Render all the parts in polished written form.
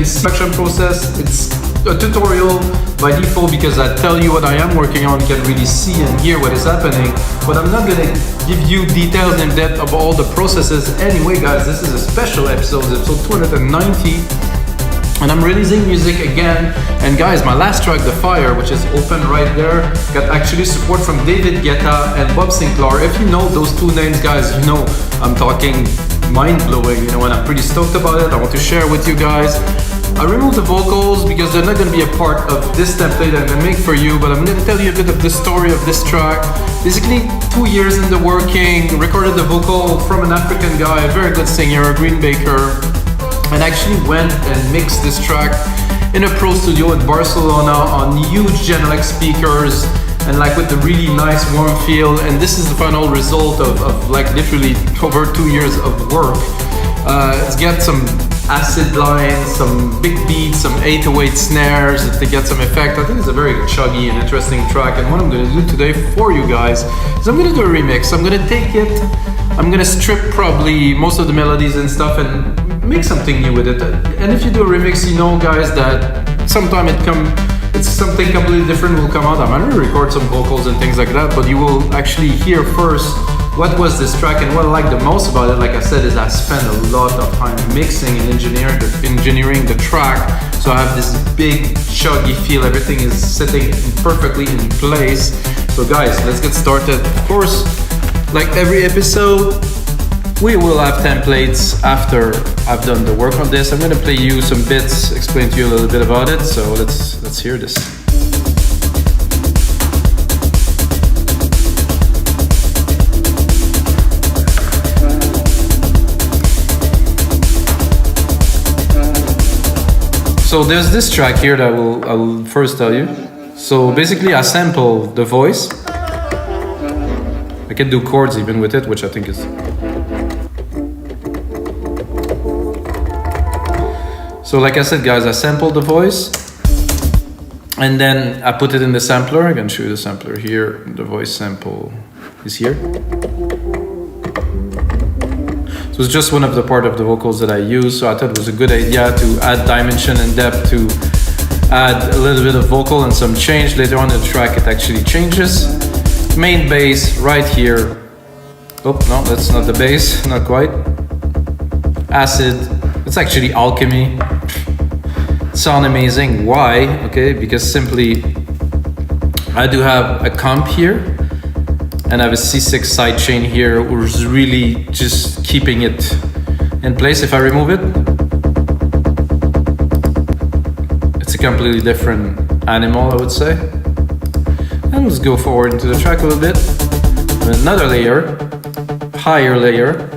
can see the selection process. It's a tutorial by default because I tell you what I am working on. You can really see and hear what is happening, but I'm not gonna give you details in depth of all the processes. Anyway, guys, this is a special episode 290, and I'm releasing music again. And guys, my last track, The Fire, which is open right there, got actually support from David Guetta and Bob Sinclar. If you know those two names, guys, you know I'm talking mind-blowing, you know, and I'm pretty stoked about it. I want to share with you guys. I removed the vocals because they're not going to be a part of this template that I make for you, but I'm going to tell you a bit of the story of this track. Basically, 2 years in the working, recorded the vocal from an African guy, a very good singer, Green Baker, and actually went and mixed this track in a pro studio in Barcelona on huge Genelecs speakers and like with a really nice warm feel. And this is the final result of like literally over 2 years of work. It's got some acid lines, some big beats, some 808 snares to get some effect. I think it's a very chuggy and interesting track. And what I'm going to do today for you guys is I'm going to do a remix. I'm going to take it, I'm going to strip probably most of the melodies and stuff and make something new with it. And if you do a remix, you know, guys, that sometime it's something completely different will come out. I'm going to record some vocals and things like that, but you will actually hear first what was this track. And what I like the most about it, like I said, is I spent a lot of time mixing and engineering the track. So I have this big chuggy feel, everything is sitting perfectly in place. So guys, let's get started. Of course, like every episode, we will have templates after I've done the work on this. I'm gonna play you some bits, explain to you a little bit about it. So let's hear this. So there's this track here that I'll first tell you. So basically I sample the voice. I can do chords even with it, which I think is... So like I said, guys, I sampled the voice and then I put it in the sampler. I can show you the sampler here. The voice sample is here. So it's just one of the part of the vocals that I use. So I thought it was a good idea to add dimension and depth, to add a little bit of vocal and some change. Later on in the track, it actually changes. Main bass right here. Oh, no, that's not the bass, not quite. Acid, it's actually alchemy. Sound amazing. Why? Okay, because simply I do have a comp here and I have a C6 sidechain here, which is really just keeping it in place. If I remove it, it's a completely different animal, I would say. And let's go forward into the track a little bit. Another layer, higher layer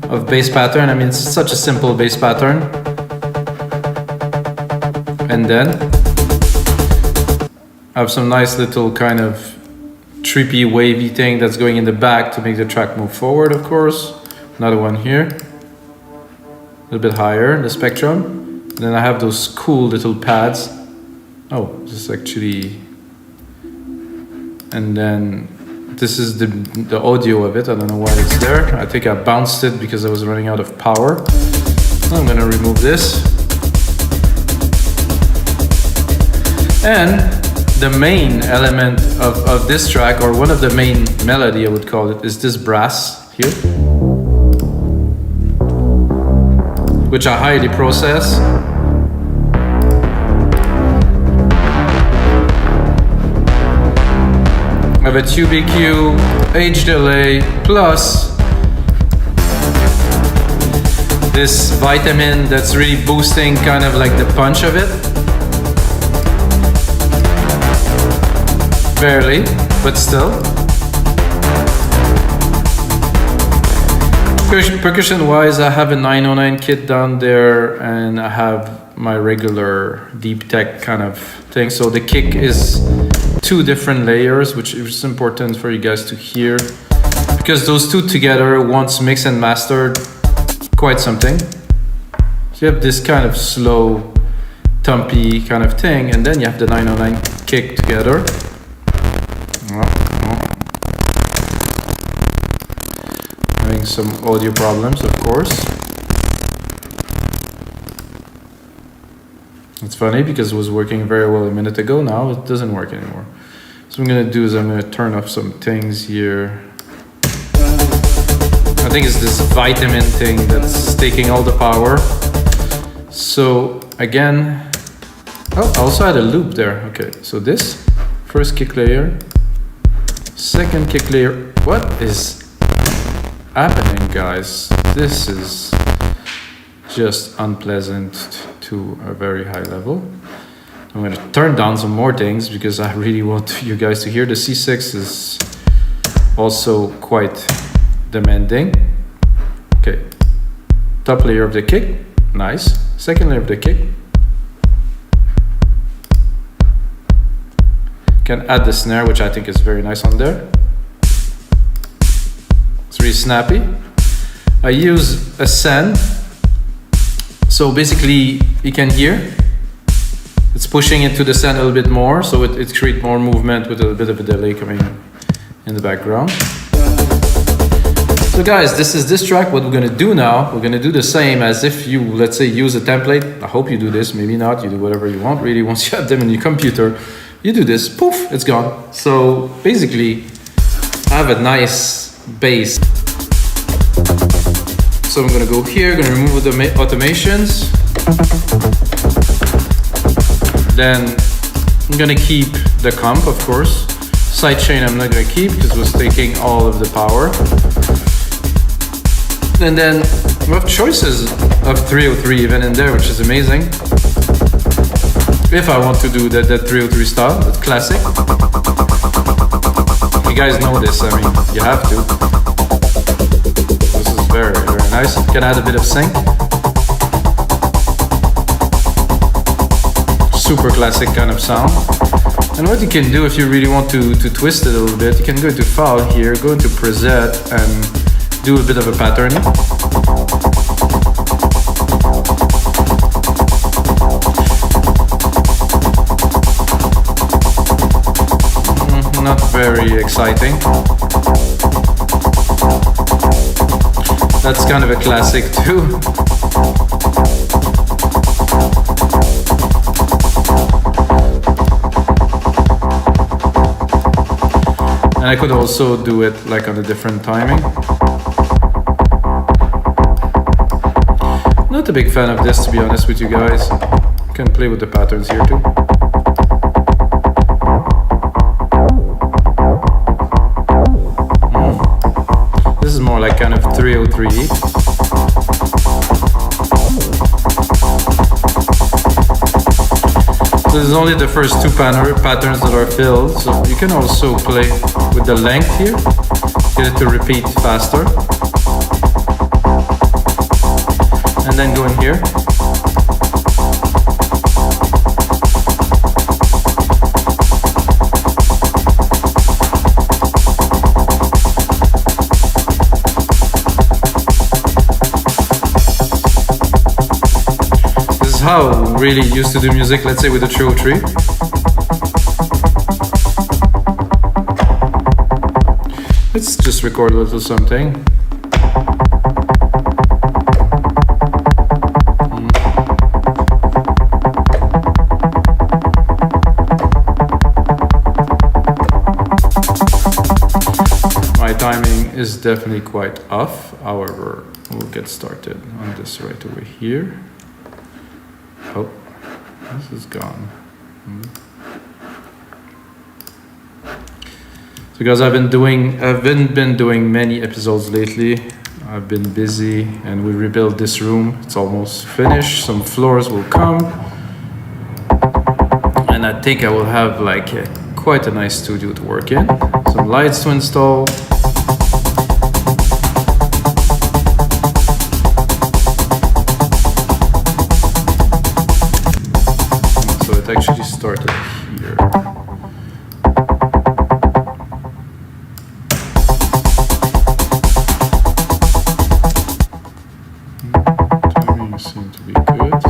of bass pattern. I mean, it's such a simple bass pattern. And then I have some nice little kind of trippy wavy thing that's going in the back to make the track move forward, of course. Another one here, a little bit higher in the spectrum. And then I have those cool little pads. Oh, this is actually... And then this is the audio of it. I don't know why it's there. I think I bounced it because I was running out of power. So I'm gonna remove this. And the main element of this track, or one of the main melody I would call it, is this brass here, which I highly process. I have a 2BQ, H delay, plus this vitamin that's really boosting kind of like the punch of it. Barely, but still. Percussion wise, I have a 909 kit down there and I have my regular deep tech kind of thing. So the kick is 2 different layers, which is important for you guys to hear, because those 2 together, once mixed and mastered, quite something. So you have this kind of slow, thumpy kind of thing, and then you have the 909 kick together. Having some audio problems, of course. It's funny because it was working very well a minute ago. Now it doesn't work anymore. So what I'm gonna do is I'm gonna turn off some things here. I think it's this vitamin thing that's taking all the power. So again, oh, I also had a loop there. Okay, so this first kick layer, second kick layer. What is happening, guys? This is just unpleasant to a very high level. I'm going to turn down some more things because I really want you guys to hear. The C6 is also quite demanding. Okay, top layer of the kick, nice. Second layer of the kick. Can add the snare, which I think is very nice on there. It's really snappy. I use a send. So basically, you can hear it's pushing it to the send a little bit more, so it creates more movement with a little bit of a delay coming in the background. So guys, this is this track. What we're gonna do now, we're gonna do the same as if you, let's say, use a template. I hope you do this, maybe not, you do whatever you want really. Once you have them in your computer, you do this, poof, it's gone. So basically, I have a nice bass. So I'm gonna go here, gonna remove the automations. Then I'm gonna keep the comp, of course. Sidechain I'm not gonna keep because it was taking all of the power. And then we have choices of 303 even in there, which is amazing. If I want to do that 303 style, that classic. You guys know this, I mean, you have to. This is very, very nice. You can add a bit of sync. Super classic kind of sound. And what you can do if you really want to twist it a little bit, you can go into File here, go into Preset and do a bit of a pattern. Not very exciting. That's kind of a classic too. And I could also do it like on a different timing. Not a big fan of this, to be honest with you guys. Can play with the patterns here too. This is more like kind of 303. So this is only the first two patterns that are filled. So you can also play with the length here. Get it to repeat faster. And then go in here. This is how we really used to do music, let's say with the 303. Let's just record a little something. Timing is definitely quite off. However, we'll get started on this right over here. Oh, this is gone. So guys, I haven't been doing many episodes lately. I've been busy and we rebuilt this room. It's almost finished. Some floors will come. And I think I will have like quite a nice studio to work in. Some lights to install. It actually started here. Timing seems to be good.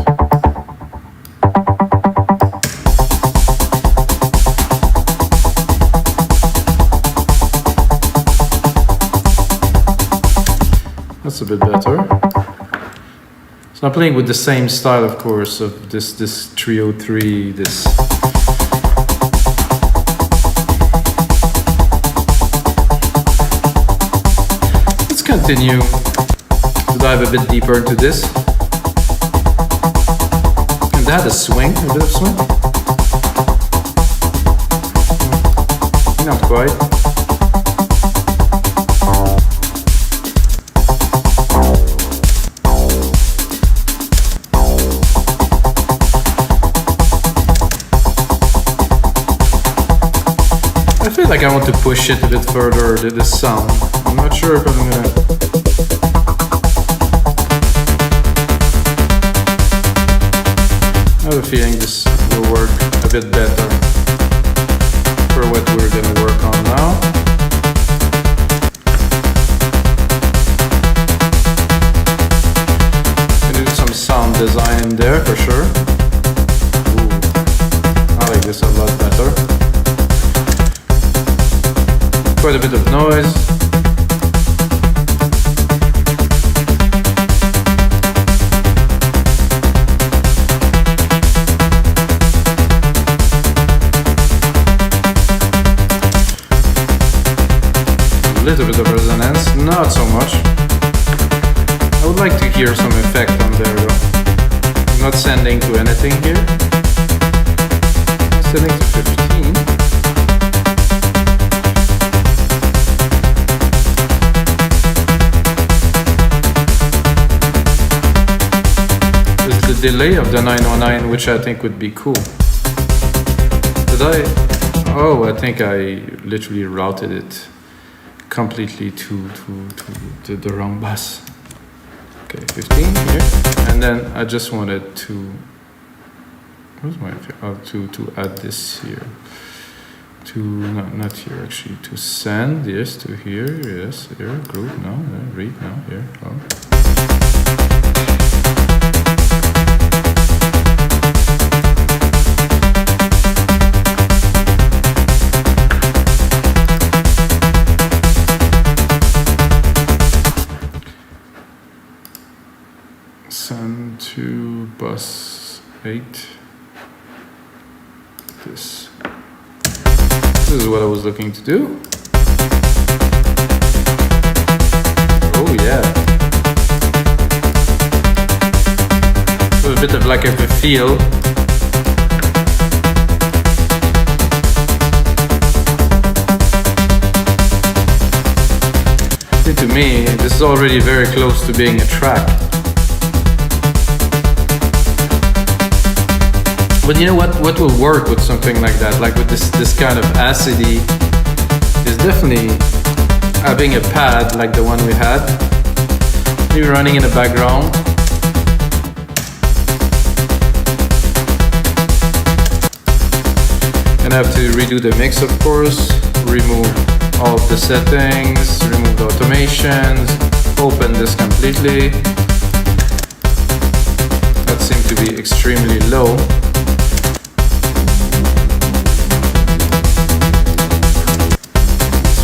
That's a bit better. So I'm playing with the same style, of course, of this 303, this. Let's continue to dive a bit deeper into this. And that is swing, a bit of swing. Not quite. I feel like I want to push it a bit further, this sound. I'm not sure if I'm gonna... I have a feeling this will work a bit better for what we're gonna work on now. Gonna do some sound design in there for sure. Ooh, I like this a lot better. Quite a bit of noise. A little bit of resonance, not so much. I would like to hear some effect on there though. I'm not sending to anything here. I'm sending to 15. There's the delay of the 909, which I think would be cool. Did I? Oh, I think I literally routed it completely to the wrong bass. Okay, 15 here, and then I just wanted to. Where's my? To add this here. To not here actually. To send yes to here. Yes, here. Group now. Read now here. Oh. Send to bus 8. This is what I was looking to do. Oh yeah. So a bit of like a feel. To me, this is already very close to being a track. But you know what will work with something like that, like with this kind of acidity, is definitely having a pad like the one we had, maybe running in the background. And I have to redo the mix, of course, remove all of the settings, remove the automations, open this completely. That seemed to be extremely low.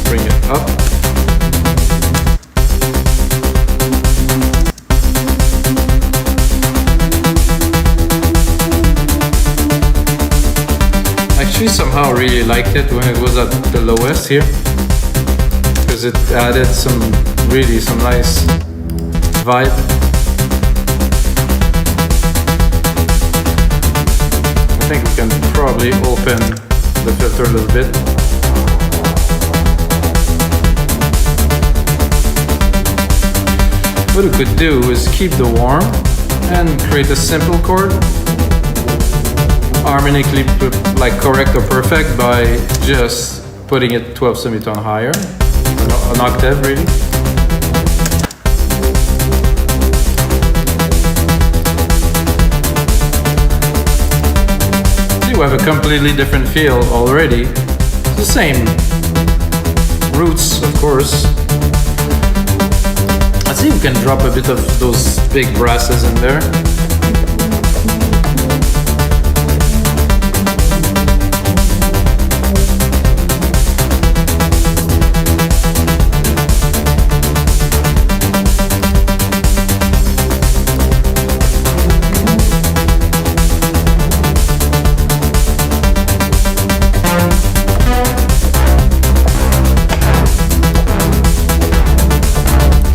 Bring it up. I actually somehow really liked it when it was at the lowest here, because it added some nice vibe. I think we can probably open the filter a little bit. What we could do is keep the warm and create a simple chord, harmonically like correct or perfect by just putting it 12 semitone higher, an octave really. See, we have a completely different feel already. It's the same roots, of course. I think we can drop a bit of those big brasses in there.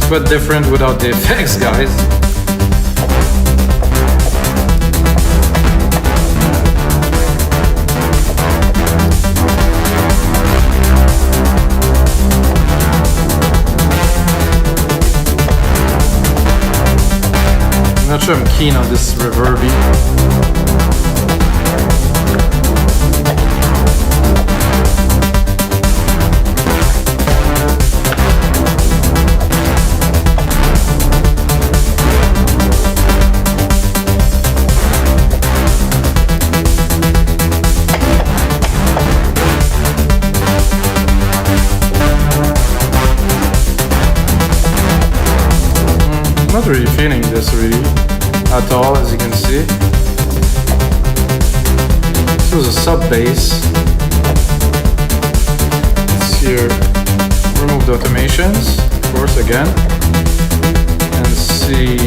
but different without the effects, guys. I'm not sure I'm keen on this reverby. Not really feeling this really at all, as you can see. This was a sub bass. Let's here remove the automations, of course, again, and see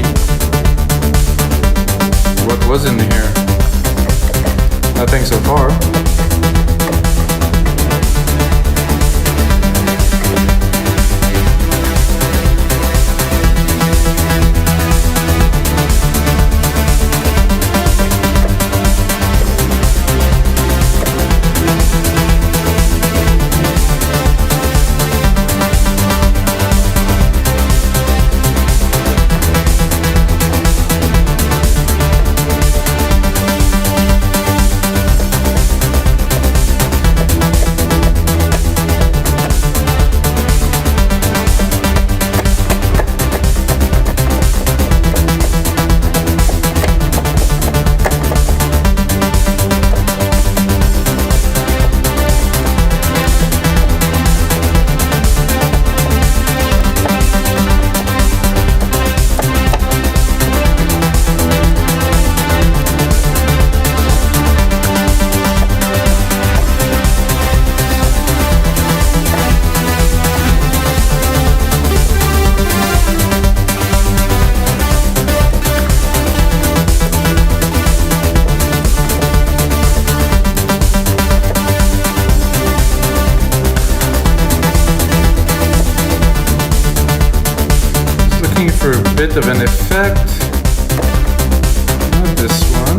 what was in here. Nothing so far. For a bit of an effect. Not this one.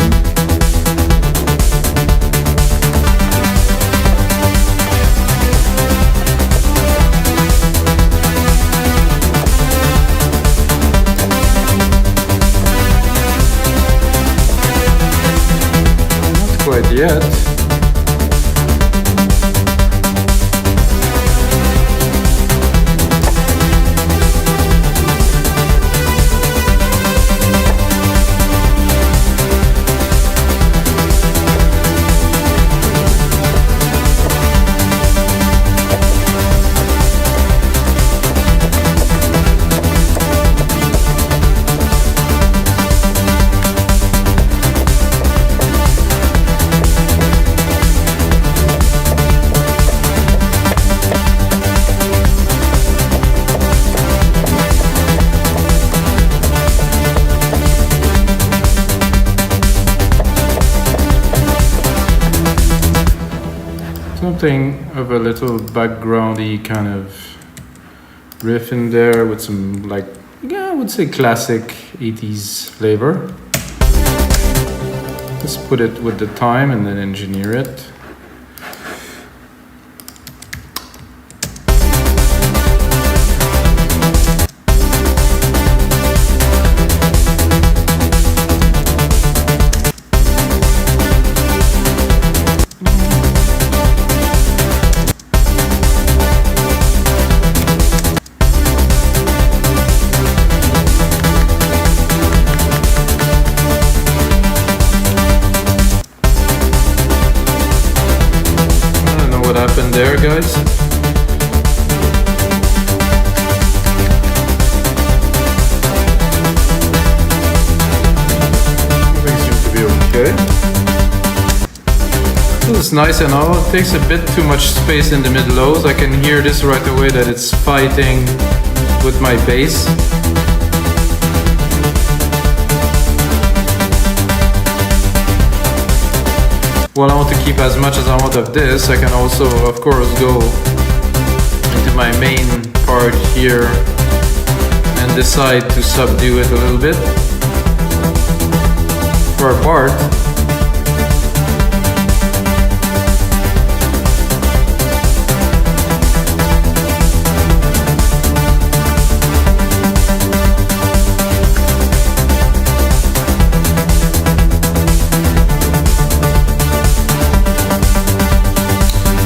Not quite yet. Something of a little backgroundy kind of riff in there with some, like, yeah, I would say classic 80s flavor. Let's put it with the time and then engineer it. There, guys. Everything seems to be okay. This is nice and all. It takes a bit too much space in the mid lows. I can hear this right away that it's fighting with my bass. Well, I want to keep as much as I want of this. I can also, of course, go into my main part here and decide to subdue it a little bit for a part.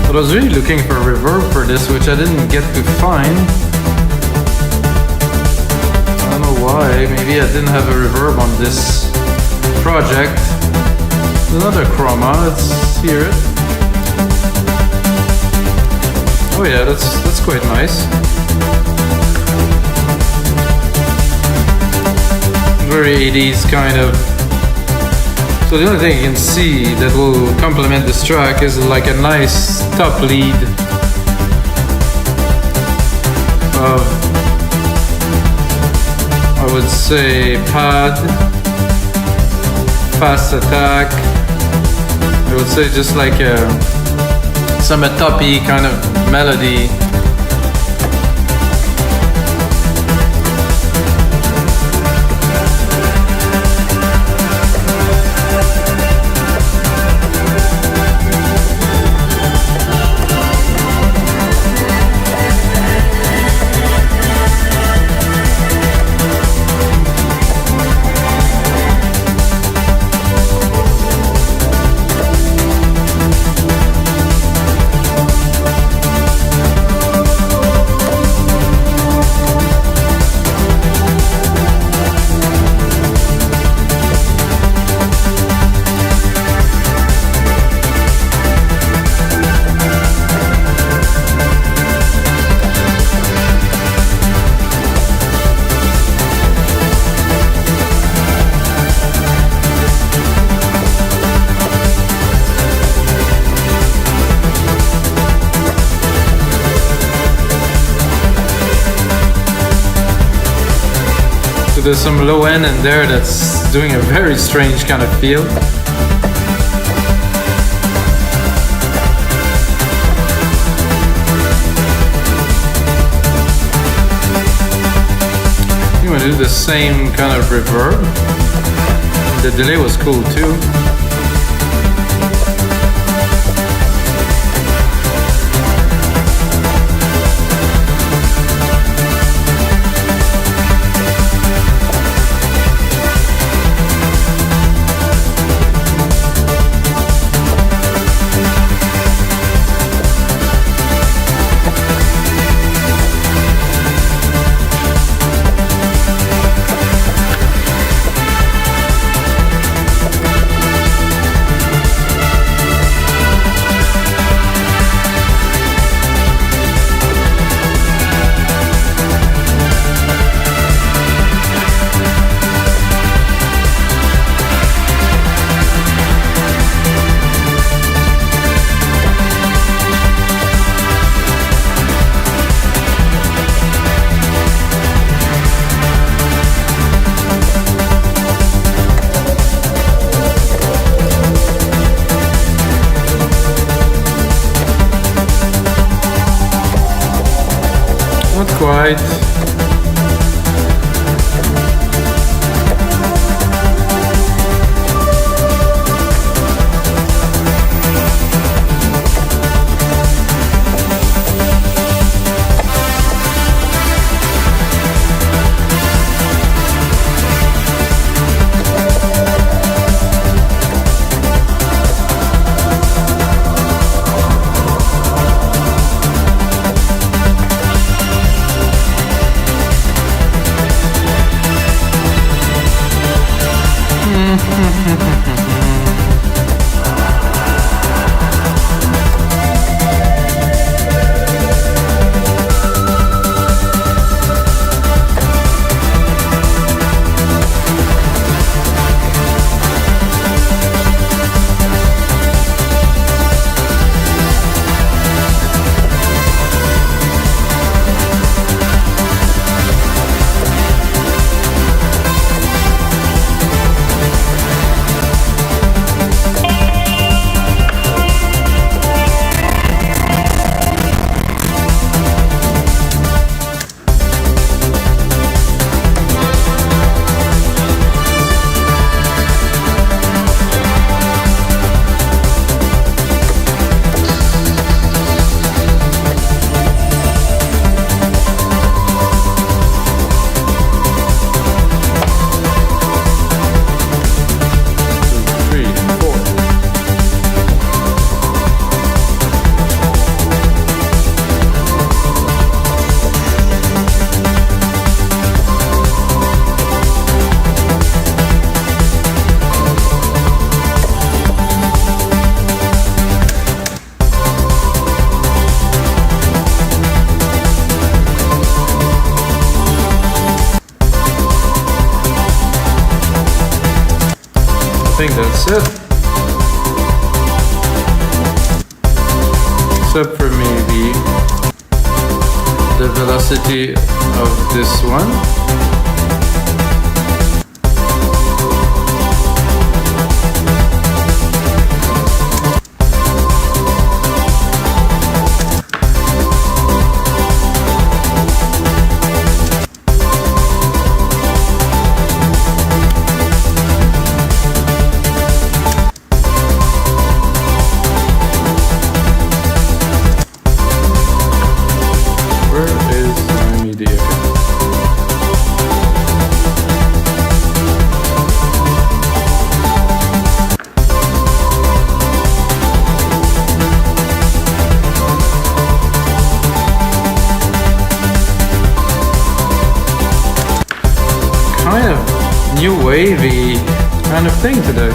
I was really looking for reverb for this, which I didn't get to find. I don't know why. Maybe I didn't have a reverb on this project. Another chroma. Let's hear it. Oh yeah, that's quite nice. Very 80s kind of. So the only thing you can see that will complement this track is like a nice top lead of, I would say, pad, fast attack. I would say just like some toppy kind of melody. There's some low end in there that's doing a very strange kind of feel. You want to do the same kind of reverb. The delay was cool too. Quite. think that's it. Except for maybe the velocity of this one. New wavy kind of thing today.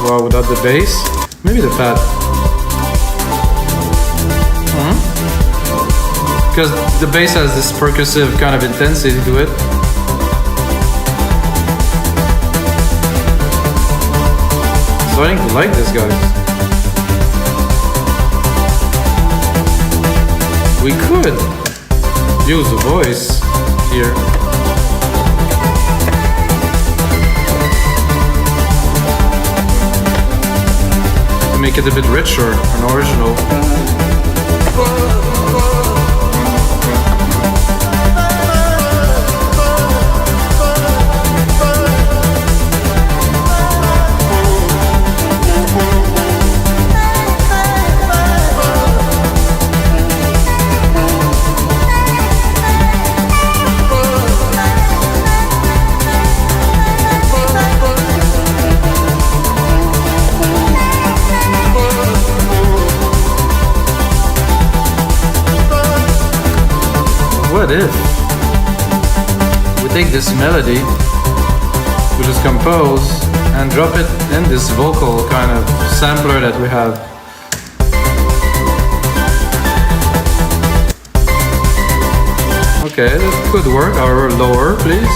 Wow, without the bass, maybe the pad. Because the bass has this percussive kind of intensity to it. Starting to like this, guys. We could use the voice here. To make it a bit richer and original. What if we take this melody, we just compose and drop it in this vocal kind of sampler that we have. Okay, that could work. Or lower, please.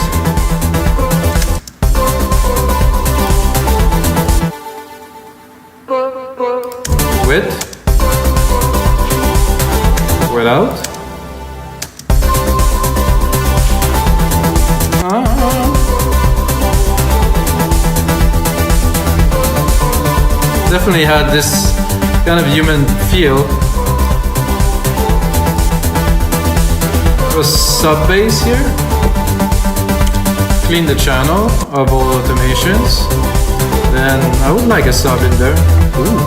With, without. Definitely had this kind of human feel. A sub bass here. Clean the channel of all automations. Then I would like a sub in there. Ooh.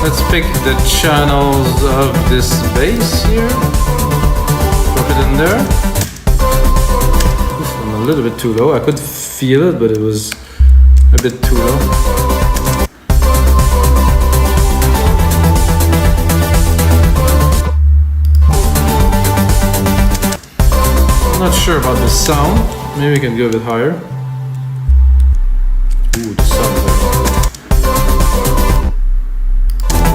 Let's pick the channels of this bass here. Drop it in there. Oof, I'm a little bit too low. I could feel it, but it was a bit too low. I'm not sure about the sound. Maybe we can go a bit higher. Ooh, the sound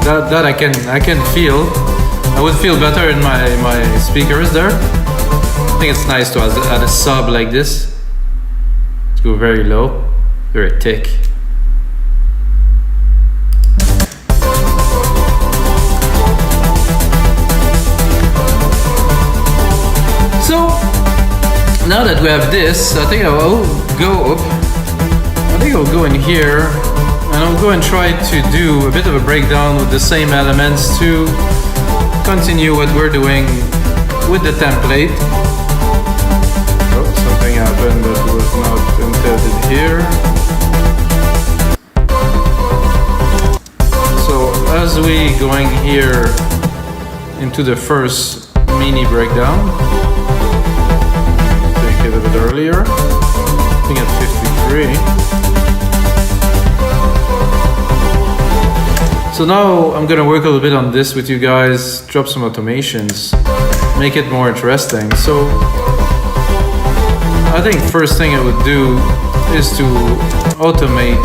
there. That I can feel. I would feel better in my speakers there. I think it's nice to add a sub like this. Go very low, very thick. So now that we have this, I think I'll go up. I think I'll go in here and I'll go and try to do a bit of a breakdown with the same elements to continue what we're doing with the template. Something happened that was not intended here. So as we going here into the first mini breakdown, take it a bit earlier, I think at 53. So now I'm gonna work a little bit on this with you guys, drop some automations, make it more interesting. So I think first thing I would do is to automate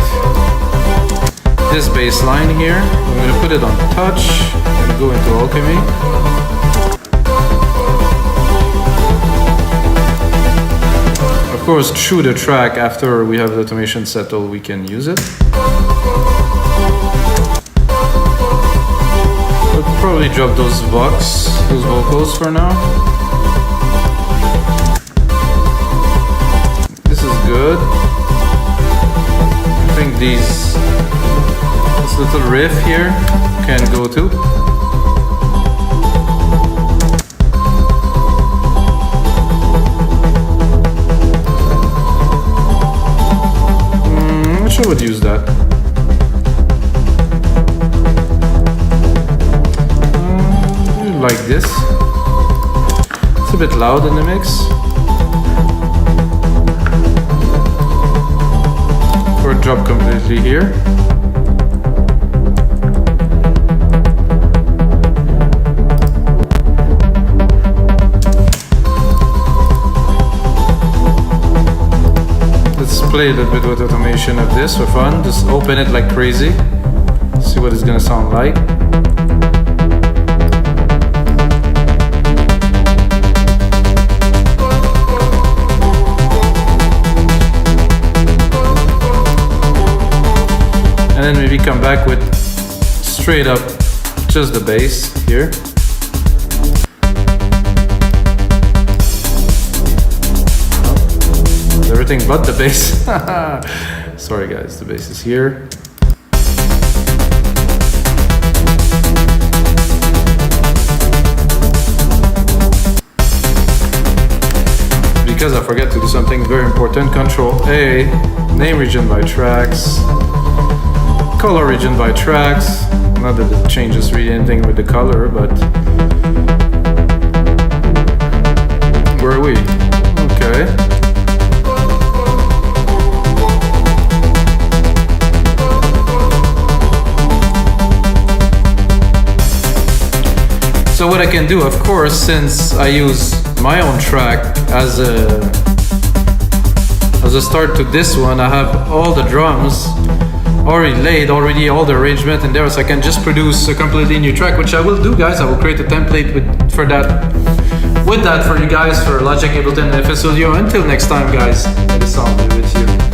this bass line here. I'm gonna put it on touch and go into alchemy. Of course, through the track, after we have the automation settled, we can use it. We'll probably drop those vocals for now. This is good. I think this little riff here can go too. I'm sure I would use that. Like this. It's a bit loud in the mix. Or drop completely here. Let's play a little bit with automation of this for fun. Just open it like crazy. See what it's gonna sound like. And then maybe come back with straight up just the bass here. Oh, everything but the bass. Sorry guys, the bass is here. Because I forgot to do something very important, Control A, name region by tracks. Color region by tracks. Not that it changes really anything with the color, but where are we? Okay. So what I can do, of course, since I use my own track as a start to this one, I have all the drums already laid, all the arrangement in there, so I can just produce a completely new track, which I will do, guys. I will create a template with that for you guys for Logic, Ableton, and FL Studio. Until next time, guys, it is all with you.